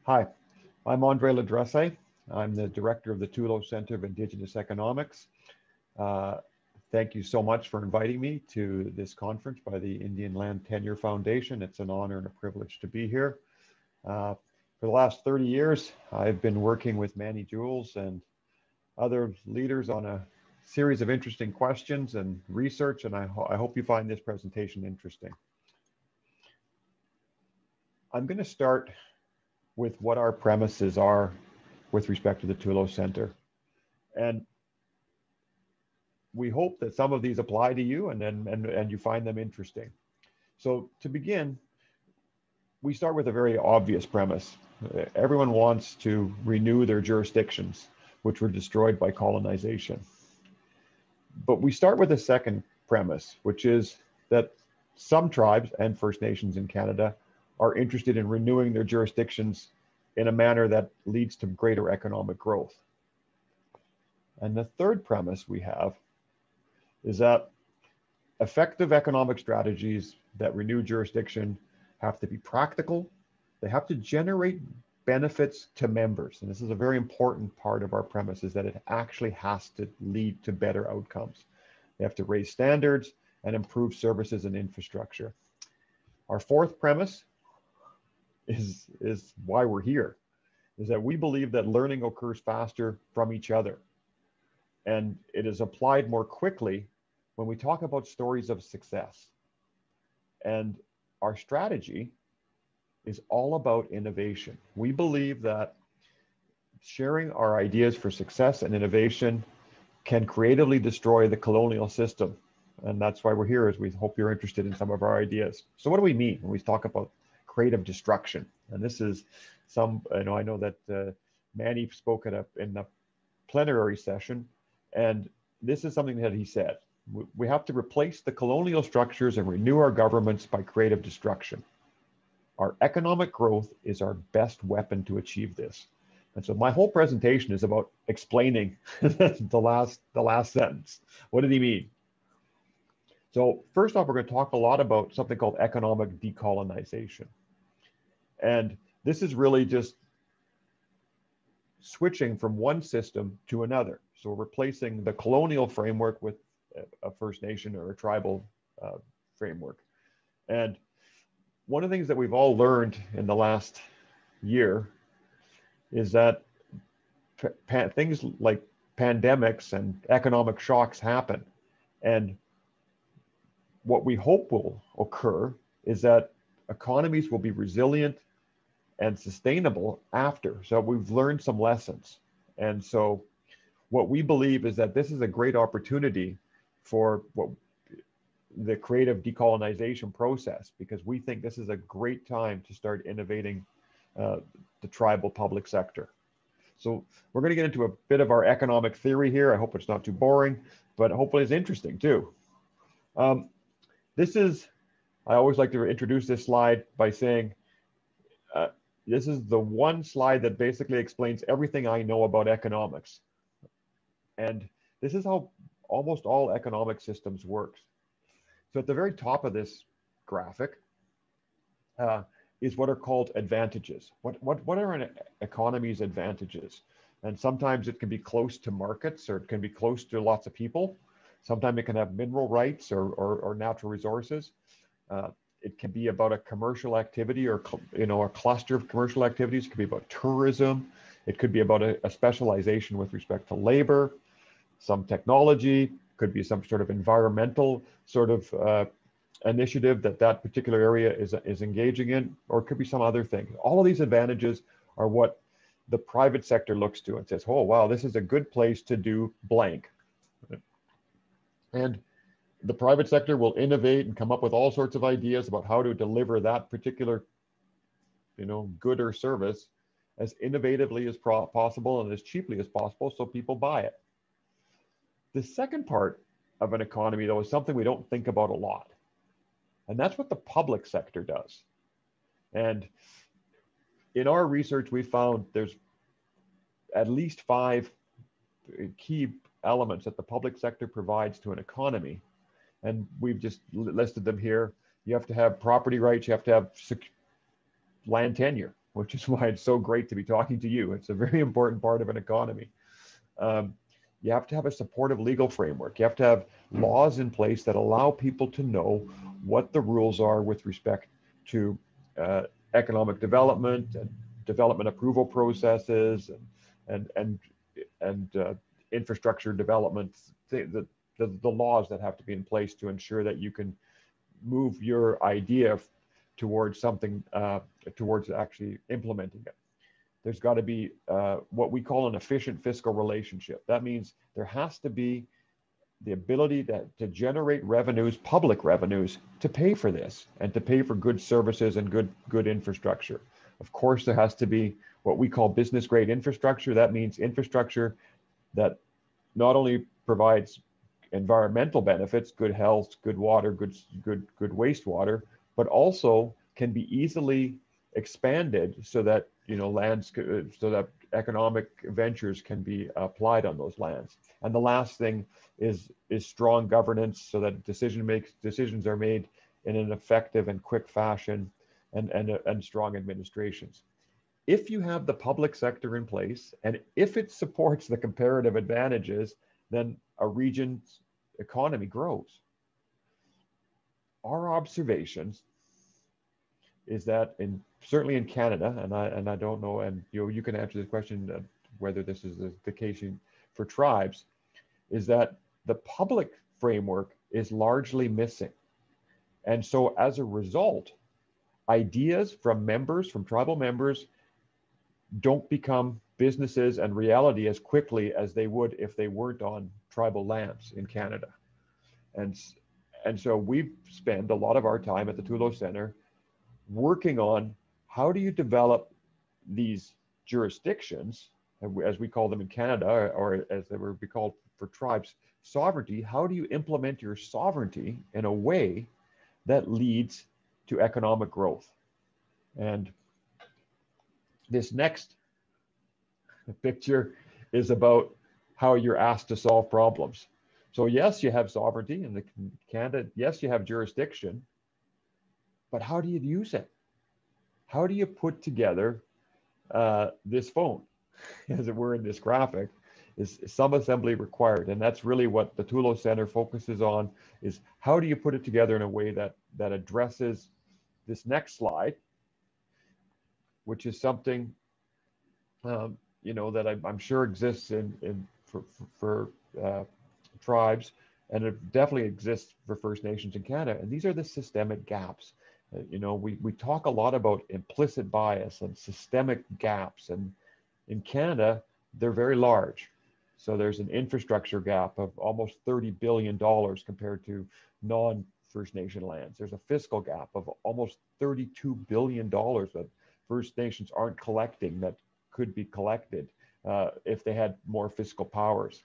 Hi, I'm André LeDressay. I'm the director of the Tulo Center of Indigenous Economics. Uh, Thank you so much for inviting me to this conference by the Indian Land Tenure Foundation. It's an honor and a privilege to be here. For the last 30 years, I've been working with Manny Jules and other leaders on a series of interesting questions and research, and I hope you find this presentation interesting. I'm going to start with what our premises are with respect to the Tulo Center. And we hope that some of these apply to you and you find them interesting. So to begin, we start with a very obvious premise. Everyone wants to renew their jurisdictions, which were destroyed by colonization. But we start with a second premise, which is that some tribes and First Nations in Canada are interested in renewing their jurisdictions in a manner that leads to greater economic growth. And the third premise we have is that effective economic strategies that renew jurisdiction have to be practical. They have to generate benefits to members. And this is a very important part of our premise, is that it actually has to lead to better outcomes. They have to raise standards and improve services and infrastructure. Our fourth premise is why we're here, is that we believe that learning occurs faster from each other. And it is applied more quickly when we talk about stories of success. And our strategy is all about innovation. We believe that sharing our ideas for success and innovation can creatively destroy the colonial system. And that's why we're here, is we hope you're interested in some of our ideas. So what do we mean when we talk about creative destruction? And this is I know that Manny spoke in the plenary session, and this is something that he said. We have to replace the colonial structures and renew our governments by creative destruction. Our economic growth is our best weapon to achieve this. And so my whole presentation is about explaining the last sentence. What did he mean? So first off, we're going to talk a lot about something called economic decolonization. And this is really just switching from one system to another. So we're replacing the colonial framework with a First Nation or a tribal framework. And one of the things that we've all learned in the last year is that things like pandemics and economic shocks happen. And what we hope will occur is that economies will be resilient and sustainable after. So we've learned some lessons. And so what we believe is that this is a great opportunity for the creative decolonization process, because we think this is a great time to start innovating the tribal public sector. So we're going to get into a bit of our economic theory here. I hope it's not too boring, but hopefully it's interesting too. I always like to introduce this slide by saying, this is the one slide that basically explains everything I know about economics. And this is how almost all economic systems work. So at the very top of this graphic is what are called advantages. What are an economy's advantages? And sometimes it can be close to markets, or it can be close to lots of people. Sometimes it can have mineral rights or natural resources. It can be about a commercial activity, or a cluster of commercial activities. It could be about tourism. It could be about a specialization with respect to labor, some technology, could be some sort of environmental sort of initiative that particular area is engaging in, or it could be some other thing. All of these advantages are what the private sector looks to and says, oh, wow, this is a good place to do blank. And the private sector will innovate and come up with all sorts of ideas about how to deliver that particular, good or service as innovatively as possible and as cheaply as possible, so people buy it. The second part of an economy, though, is something we don't think about a lot. And that's what the public sector does. And in our research, we found there's at least 5 key elements that the public sector provides to an economy. And we've just listed them here. You have to have property rights, you have to have land tenure. which is why it's so great to be talking to you. It's a very important part of an economy. Um, you have to have a supportive legal framework. You have to have laws in place that allow people to know what the rules are with respect to economic development and development approval processes and infrastructure development. The laws that have to be in place to ensure that you can move your idea towards something, towards actually implementing it. There's got to be what we call an efficient fiscal relationship. That means there has to be the ability to generate revenues, public revenues, to pay for this and to pay for good services and good infrastructure. Of course, there has to be what we call business grade infrastructure. That means infrastructure that not only provides environmental benefits, good health, good water, good wastewater, but also can be easily expanded so that lands, so that economic ventures can be applied on those lands. And the last thing is strong governance, so that decisions are made in an effective and quick fashion, and strong administrations. If you have the public sector in place, and if it supports the comparative advantages, then a region's economy grows. Our observations is that certainly in Canada, and I don't know, and you can answer the question whether this is the case for tribes, is that the public framework is largely missing. And so as a result, ideas from tribal members, don't become businesses and reality as quickly as they would if they weren't on tribal lands in Canada. And so we spend a lot of our time at the Tulo Center working on how do you develop these jurisdictions, as we call them in Canada, or as they would be called for tribes, sovereignty. How do you implement your sovereignty in a way that leads to economic growth? And this next picture is about how you're asked to solve problems. So yes, you have sovereignty in Canada. Yes, you have jurisdiction, but how do you use it? How do you put together this phone, as it were in this graphic? Is some assembly required? And that's really what the Tulo Center focuses on, is how do you put it together in a way that addresses this next slide, which is something that I'm sure exists for tribes, and it definitely exists for First Nations in Canada. And these are the systemic gaps. We talk a lot about implicit bias and systemic gaps, and in Canada, they're very large. So there's an infrastructure gap of almost $30 billion compared to non-First Nation lands. There's a fiscal gap of almost $32 billion that First Nations aren't collecting that could be collected if they had more fiscal powers.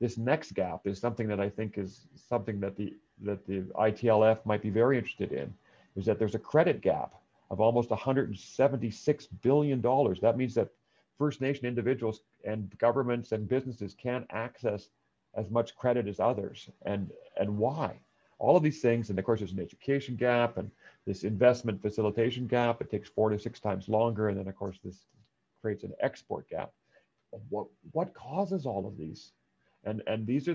This next gap is something that I think is something that the ITLF might be very interested in, is that there's a credit gap of almost $176 billion. That means that First Nation individuals and governments and businesses can't access as much credit as others. And why? All of these things, and of course there's an education gap and this investment facilitation gap. It takes 4 to 6 times longer. And then of course this creates an export gap. What causes all of these? And this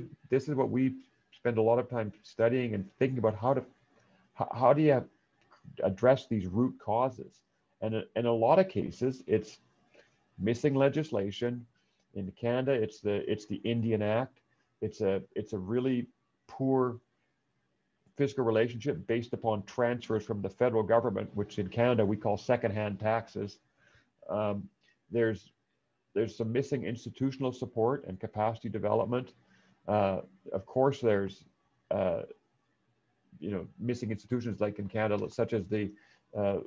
is what we spend a lot of time studying and thinking about, how do you address these root causes? And in a lot of cases, it's missing legislation. In Canada, it's the Indian Act. It's a really poor fiscal relationship based upon transfers from the federal government, which in Canada we call secondhand taxes. There's some missing institutional support and capacity development. Of course, there's missing institutions like in Canada, such as the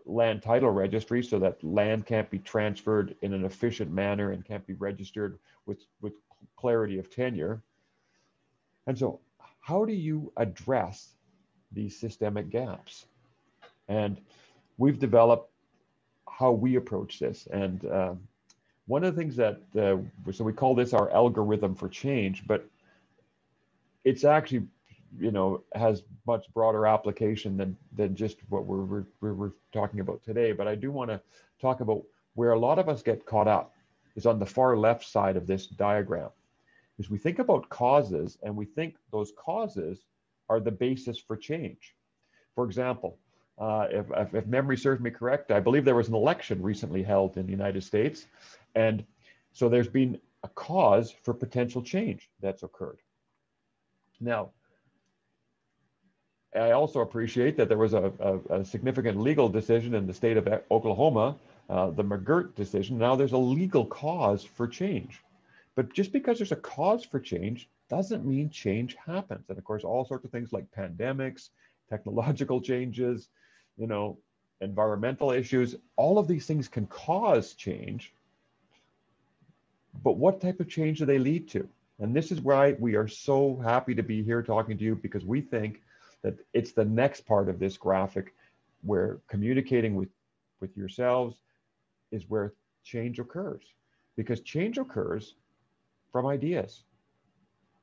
land title registry, so that land can't be transferred in an efficient manner and can't be registered with clarity of tenure. And so how do you address these systemic gaps? And we've developed how we approach this. And one of the things that, so we call this our algorithm for change, but it's actually, has much broader application than just what we're talking about today. But I do want to talk about Where a lot of us get caught up is on the far left side of this diagram. Is we think about causes and we think those causes are the basis for change. For example, if memory serves me correct, I believe there was an election recently held in the United States. And so there's been a cause for potential change that's occurred. Now, I also appreciate that there was a significant legal decision in the state of Oklahoma, the McGirt decision. Now there's a legal cause for change. But just because there's a cause for change doesn't mean change happens. And of course, all sorts of things like pandemics, technological changes, environmental issues, all of these things can cause change. But what type of change do they lead to? And this is why we are so happy to be here talking to you, because we think that it's the next part of this graphic where communicating with yourselves is where change occurs. Because change occurs from ideas.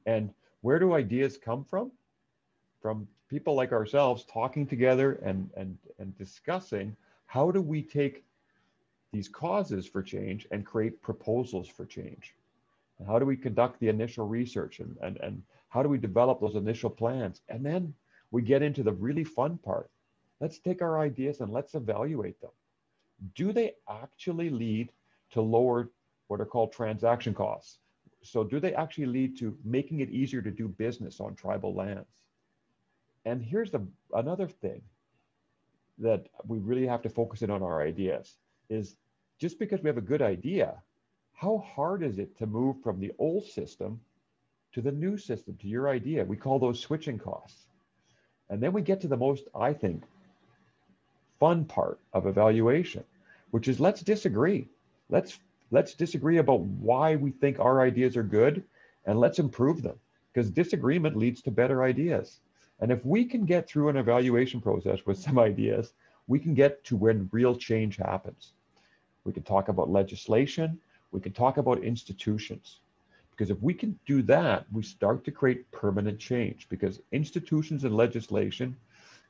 And where do ideas come from? From people like ourselves talking together and discussing how do we take these causes for change and create proposals for change. And how do we conduct the initial research and how do we develop those initial plans? And then we get into the really fun part. Let's take our ideas and let's evaluate them. Do they actually lead to lower what are called transaction costs? So do they actually lead to making it easier to do business on tribal lands? And here's another thing that we really have to focus in on our ideas is just because we have a good idea, how hard is it to move from the old system to the new system, to your idea? We call those switching costs. And then we get to the most, I think, fun part of evaluation, which is let's disagree. Let's disagree about why we think our ideas are good, and let's improve them, because disagreement leads to better ideas. And if we can get through an evaluation process with some ideas, we can get to when real change happens. We can talk about legislation, we can talk about institutions. Because if we can do that, we start to create permanent change, because institutions and legislation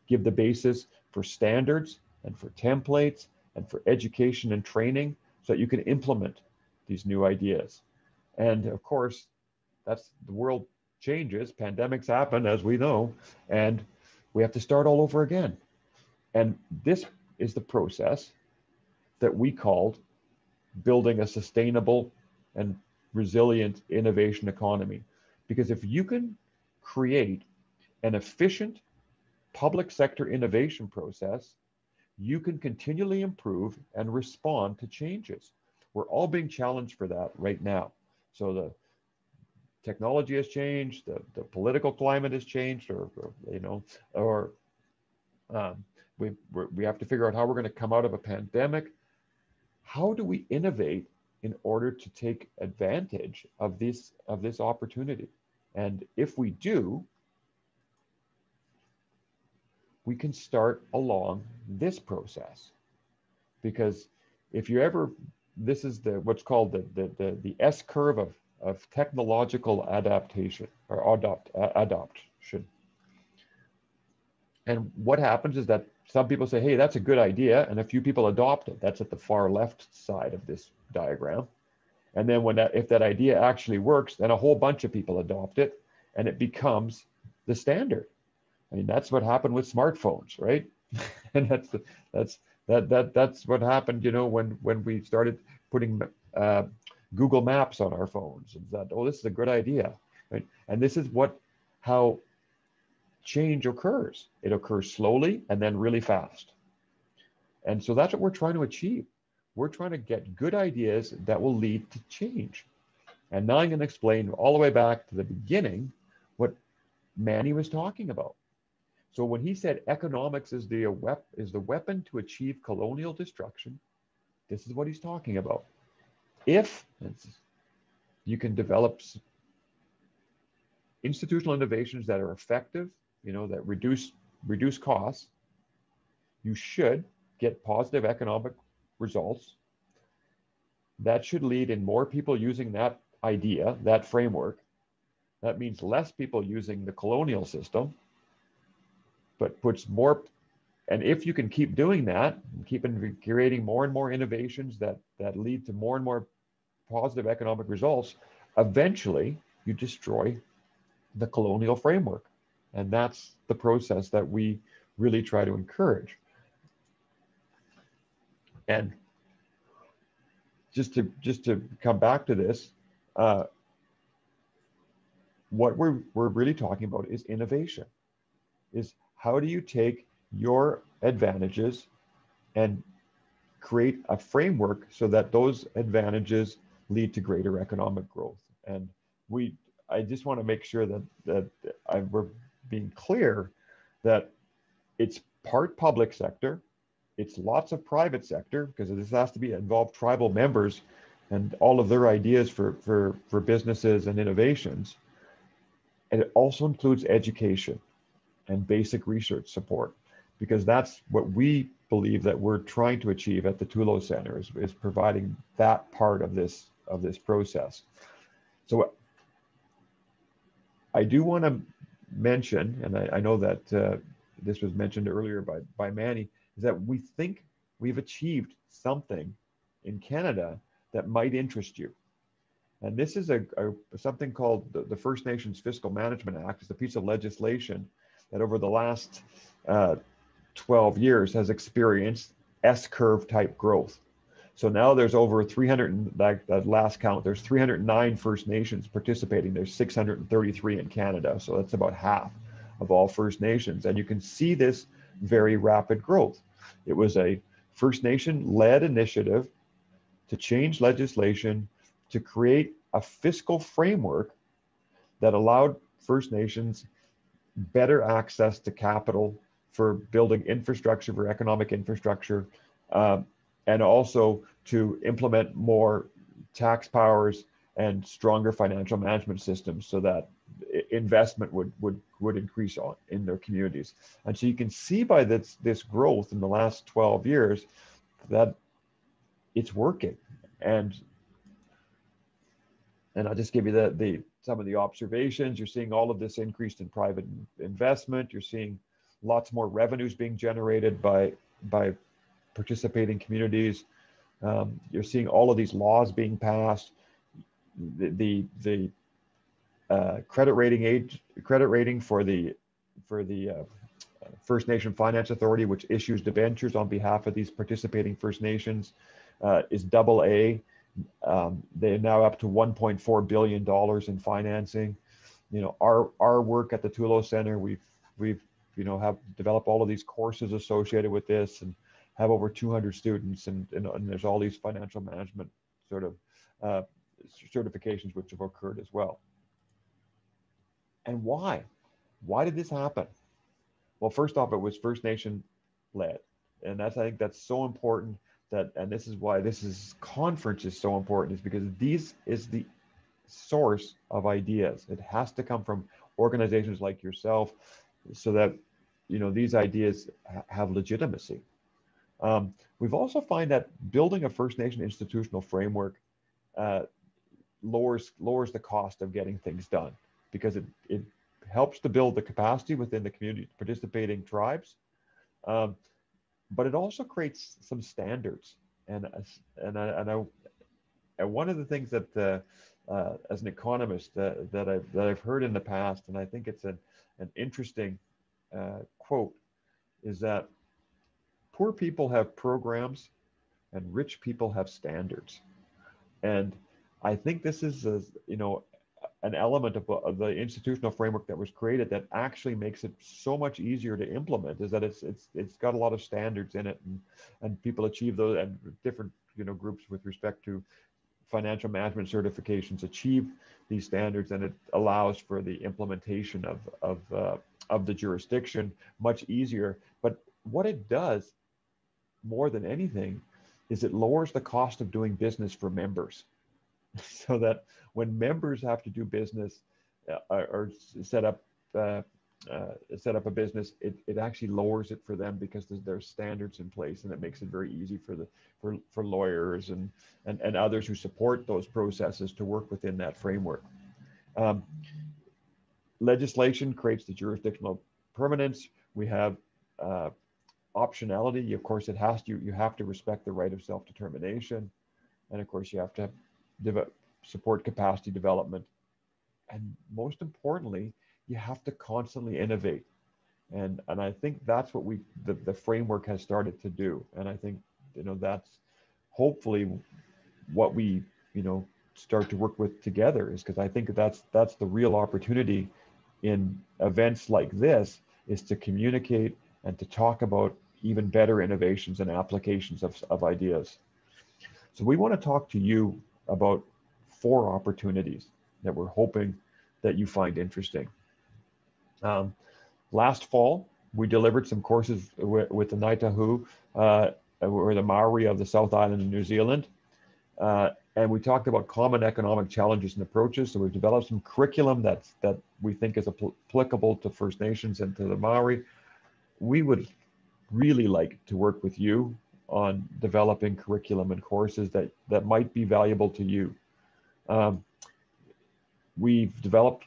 give the basis for standards and for templates and for education and training so that you can implement these new ideas. And of course, that's the world changes, pandemics happen, as we know, and we have to start all over again. And this is the process that we called building a sustainable and resilient innovation economy. Because if you can create an efficient public sector innovation process, you can continually improve and respond to changes. We're all being challenged for that right now. So the technology has changed, the political climate has changed, we have to figure out how we're going to come out of a pandemic. How do we innovate in order to take advantage of this opportunity? And if we do, we can start along this process. Because if you ever, this is what's called the S curve of technological adaptation or adoption. And what happens is that some people say, hey, that's a good idea, and a few people adopt it. That's at the far left side of this diagram. And then if that idea actually works, then a whole bunch of people adopt it, and it becomes the standard. I mean, that's what happened with smartphones, right? And that's what happened, when we started putting Google Maps on our phones. And that, oh, this is a good idea, right? And this is how change occurs. It occurs slowly and then really fast. And so that's what we're trying to achieve. We're trying to get good ideas that will lead to change. And now I'm going to explain all the way back to the beginning what Manny was talking about. So when he said economics is the weapon to achieve colonial destruction, this is what he's talking about. If you can develop institutional innovations that are effective, that reduce costs, you should get positive economic results. That should lead in more people using that idea, that framework. That means less people using the colonial system, but puts more And if you can keep doing that, keep creating more and more innovations that lead to more and more positive economic results, eventually you destroy the colonial framework. And that's the process that we really try to encourage. And just to come back to this, what we're really talking about is innovation. Is how do you take your advantages and create a framework so that those advantages lead to greater economic growth? And I just want to make sure that we're being clear that it's part public sector, it's lots of private sector, because this has to involve tribal members and all of their ideas for businesses and innovations. And it also includes education and basic research support, because that's what we believe that we're trying to achieve at the Tulo Center, is providing that part of this process. So I do want to mention, and I know that this was mentioned earlier by Manny, is that we think we've achieved something in Canada that might interest you. And this is something called the First Nations Fiscal Management Act. It's a piece of legislation that over the last 12 years has experienced S-curve type growth. So now there's over 300, that last count, there's 309 First Nations participating. There's 633 in Canada. So that's about half of all First Nations. And you can see this very rapid growth. It was a First Nation-led initiative to change legislation to create a fiscal framework that allowed First Nations better access to capital for building infrastructure, for economic infrastructure, and also to implement more tax powers and stronger financial management systems so that investment would increase in their communities. And so you can see by this growth in the last 12 years that it's working. And I'll just give you some of the observations. You're seeing all of this increase in private investment. You're seeing lots more revenues being generated by participating communities. You're seeing all of these laws being passed. The credit rating for the First Nation Finance Authority, which issues debentures on behalf of these participating First Nations, is AA. They're now up to $1.4 billion in financing. You know, our work at the Tulo Center, we've have developed all of these courses associated with this, and have over 200 students, and there's all these financial management sort of certifications which have occurred as well. And why? Why did this happen? Well, first off, it was First Nation led, and I think that's so important. And this is why this conference is so important, is because this is the source of ideas. It has to come from organizations like yourself, so that these ideas have legitimacy. We've also find that building a First Nation institutional framework lowers the cost of getting things done, because it helps to build the capacity within the community participating tribes. But it also creates some standards, and one of the things that as an economist that I've heard in the past, and I think it's an interesting quote, is that poor people have programs and rich people have standards. And I think this is an element of the institutional framework that was created that actually makes it so much easier to implement, is that it's got a lot of standards in it, and people achieve those, and different groups with respect to financial management certifications achieve these standards, and it allows for the implementation of the jurisdiction much easier. But what it does more than anything is it lowers the cost of doing business for members, so that when members have to do business or set up a business, it actually lowers it for them, because there's standards in place, and it makes it very easy for lawyers and others who support those processes to work within that framework. Legislation creates the jurisdictional permanence. We have optionality. Of course, you have to respect the right of self-determination, and of course, you have to support capacity development, and most importantly, you have to constantly innovate. And I think that's what the framework has started to do. And I think, that's hopefully what we, start to work with together, is because I think that's the real opportunity in events like this, is to communicate and to talk about even better innovations and applications of ideas. So we want to talk to you about 4 opportunities that we're hoping that you find interesting. Last fall, we delivered some courses with the Ngaitahu, or the Maori of the South Island of New Zealand. And we talked about common economic challenges and approaches. So we've developed some curriculum that we think is applicable to First Nations and to the Maori. We would really like to work with you on developing curriculum and courses that might be valuable to you. We've developed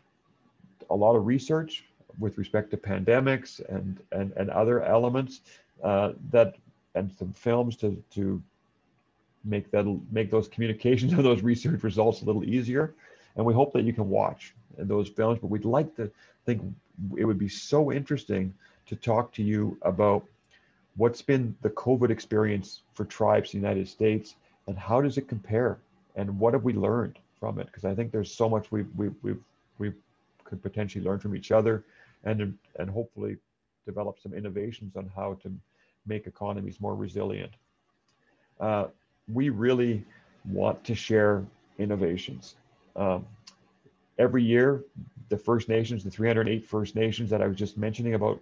a lot of research with respect to pandemics and other elements, and some films to make those communications of those research results a little easier. And we hope that you can watch those films, but we'd like to think it would be so interesting to talk to you about what's been the COVID experience for tribes in the United States, and how does it compare, and what have we learned from it? Because I think there's so much we could potentially learn from each other, and hopefully develop some innovations on how to make economies more resilient. We really want to share innovations. Every year, the First Nations, the 308 First Nations that I was just mentioning about,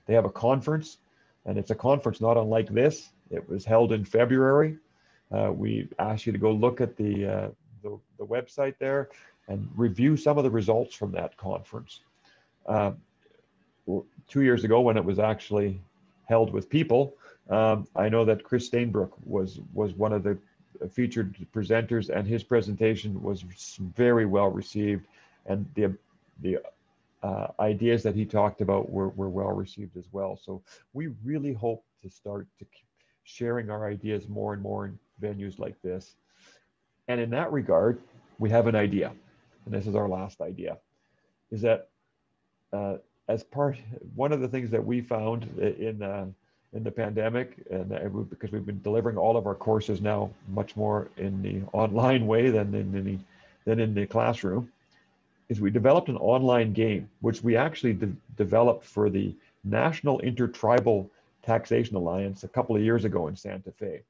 they have a conference, and it's a conference not unlike this. It was held in February. We asked you to go look at the website there and review some of the results from that conference. 2 years ago, when it was actually held with people, I know that Chris Stainbrook was one of the featured presenters, and his presentation was very well received, and the ideas that he talked about were well received as well. So we really hope to start sharing our ideas more and more in venues like this. And in that regard, we have an idea, and this is our last idea, is that one of the things that we found in the pandemic, and because we've been delivering all of our courses now much more in the online way than in the classroom, is we developed an online game, which we actually developed for the National Intertribal Taxation Alliance a couple of years ago in Santa Fe.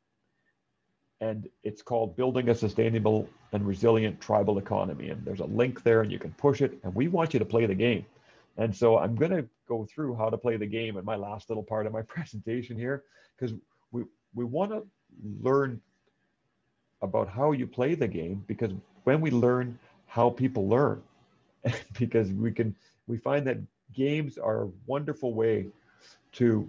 And it's called Building a Sustainable and Resilient Tribal Economy. And there's a link there, and you can push it, and we want you to play the game. And so I'm going to go through how to play the game in my last little part of my presentation here, because we want to learn about how you play the game, because when we learn how people learn, because we find that games are a wonderful way to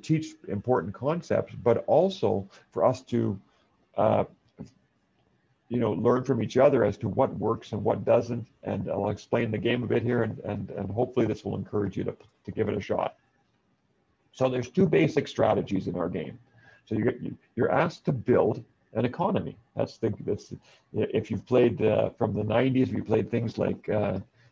teach important concepts, but also for us to learn from each other as to what works and what doesn't. And I'll explain the game a bit here, and hopefully this will encourage you to give it a shot. So there's 2 basic strategies in our game. So you're asked to build an economy. That's if you've played from the 90s, if you played things like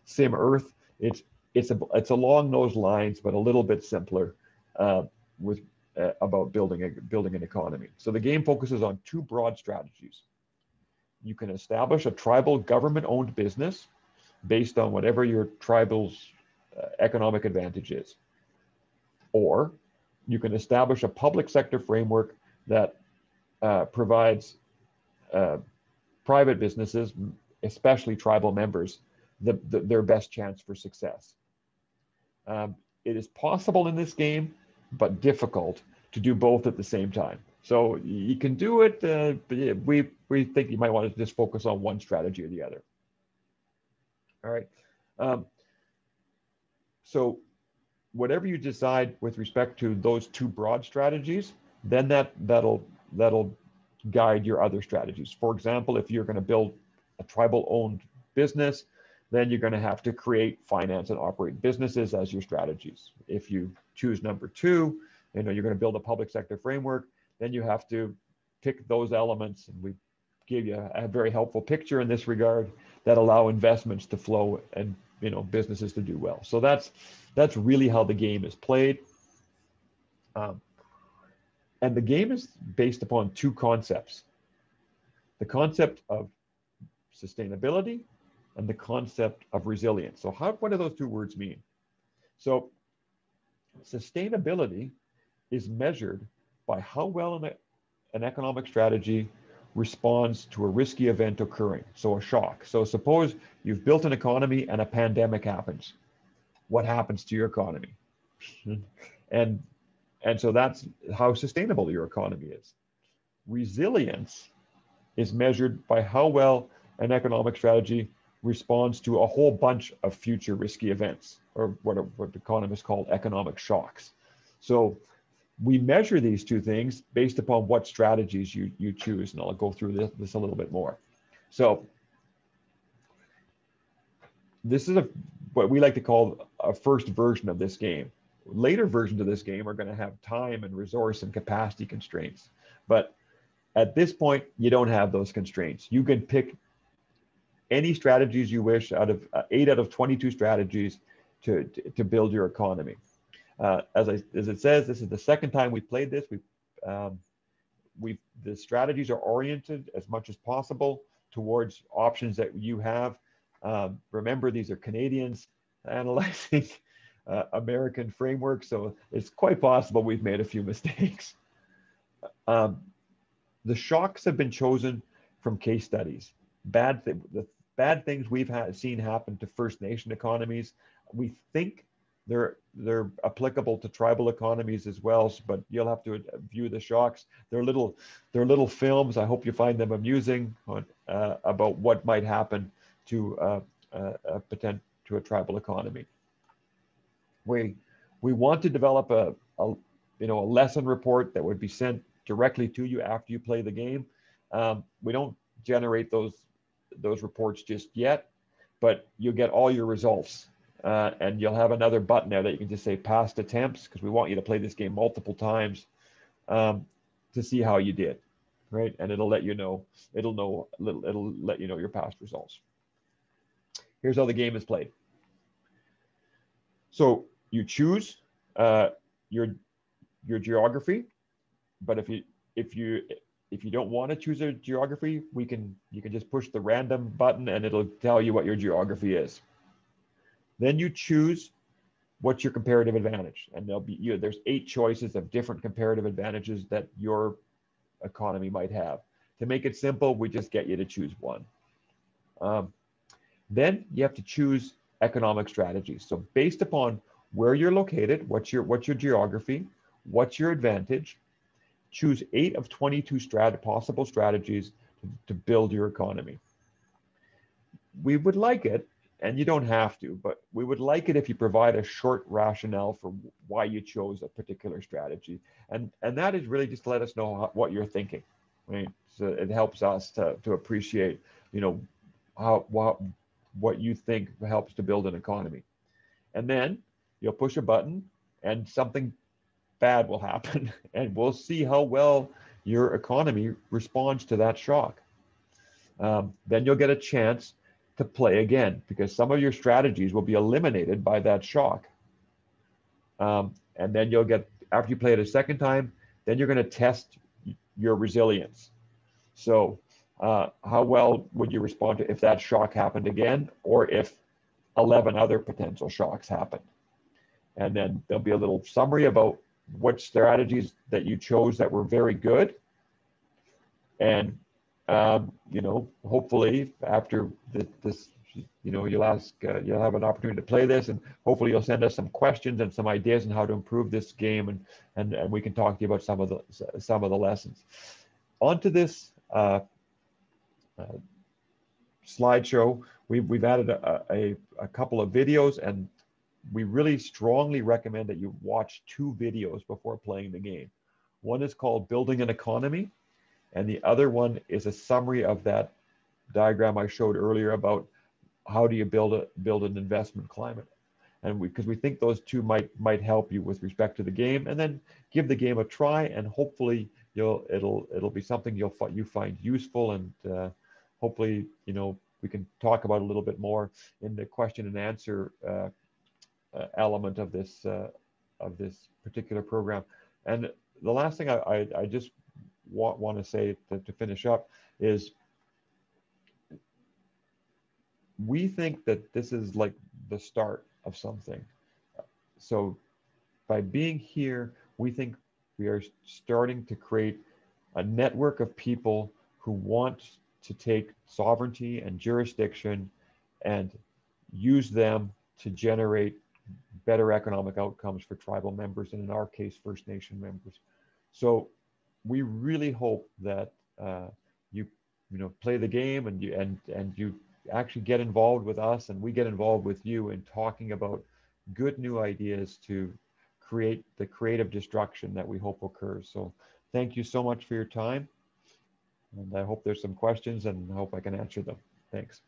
Sim Earth, it's along those lines, but a little bit simpler about building an economy. So the game focuses on 2 broad strategies. You can establish a tribal government-owned business based on whatever your tribal's economic advantage is. Or you can establish a public sector framework that provides private businesses, especially tribal members, their best chance for success. It is possible in this game, but difficult to do both at the same time. So you can do it, but we think you might want to just focus on one strategy or the other. All right. So whatever you decide with respect to those 2 broad strategies, then that'll guide your other strategies. For example, if you're going to build a tribal-owned business, then you're going to have to create, finance, and operate businesses as your strategies. If you choose number two, you're going to build a public sector framework, then you have to pick those elements, and we give you a very helpful picture in this regard that allow investments to flow and businesses to do well. So that's really how the game is played. And the game is based upon two concepts: the concept of sustainability and the concept of resilience. So what do those two words mean? So sustainability is measured by how well an economic strategy responds to a risky event occurring, so a shock. So suppose you've built an economy and a pandemic happens. What happens to your economy? And so that's how sustainable your economy is. Resilience is measured by how well an economic strategy responds to a whole bunch of future risky events, or what economists call economic shocks. So we measure these two things based upon what strategies you choose, and I'll go through this a little bit more. So this is what we like to call a first version of this game. Later versions of this game are going to have time and resource and capacity constraints. But at this point, you don't have those constraints. You can pick any strategies you wish out of 8 out of 22 strategies to build your economy. As it says, this is the second time we played this. The strategies are oriented as much as possible towards options that you have. Remember, these are Canadians analyzing American frameworks, so it's quite possible we've made a few mistakes. The shocks have been chosen from case studies. The bad things we've seen happen to First Nation economies. We think they're applicable to tribal economies as well, but you'll have to view the shocks. They're little films. I hope you find them amusing about what might happen to a tribal economy. We want to develop a lesson report that would be sent directly to you after you play the game. We don't generate those reports just yet, but you'll get all your results, and you'll have another button there that you can just say past attempts, because we want you to play this game multiple times to see how you did, right? And it'll let you know. It'll let you know your past results. Here's how the game is played. So you choose your geography, but if you don't want to choose a geography, you can just push the random button and it'll tell you what your geography is. Then you choose what's your comparative advantage, and there's 8 choices of different comparative advantages that your economy might have. To make it simple, we just get you to choose one. Then you have to choose economic strategies. So based upon where you're located, what's your geography, what's your advantage, choose 8 of 22 possible strategies to build your economy. We would like it, and you don't have to, but we would like it if you provide a short rationale for why you chose a particular strategy. And that is really just to let us know what you're thinking, right? So it helps us to appreciate, what you think helps to build an economy. And then you'll push a button and something bad will happen, and we'll see how well your economy responds to that shock. Then you'll get a chance to play again, because some of your strategies will be eliminated by that shock. And then you'll get, after you play it a second time, then you're going to test your resilience. So how well would you respond to if that shock happened again, or if 11 other potential shocks happened? And then there'll be a little summary about what strategies that you chose that were very good. And, hopefully after this, you'll have an opportunity to play this, and hopefully you'll send us some questions and some ideas on how to improve this game, and we can talk to you about some of the lessons. Onto this slideshow, we've added a couple of videos, and we really strongly recommend that you watch 2 videos before playing the game. One is called Building an Economy, and the other one is a summary of that diagram I showed earlier about how do you build an investment climate? And because we think those two might help you with respect to the game, and then give the game a try, and hopefully it'll be something you find useful, and hopefully we can talk about a little bit more in the question and answer element of this particular program. And the last thing I just want to say to finish up is, we think that this is like the start of something. So by being here, we think we are starting to create a network of people who want to take sovereignty and jurisdiction and use them to generate better economic outcomes for tribal members, and in our case, First Nation members. So we really hope that you play the game, and you actually get involved with us, and we get involved with you in talking about good new ideas to create the creative destruction that we hope occurs. So thank you so much for your time, and I hope there's some questions, and I hope I can answer them. Thanks.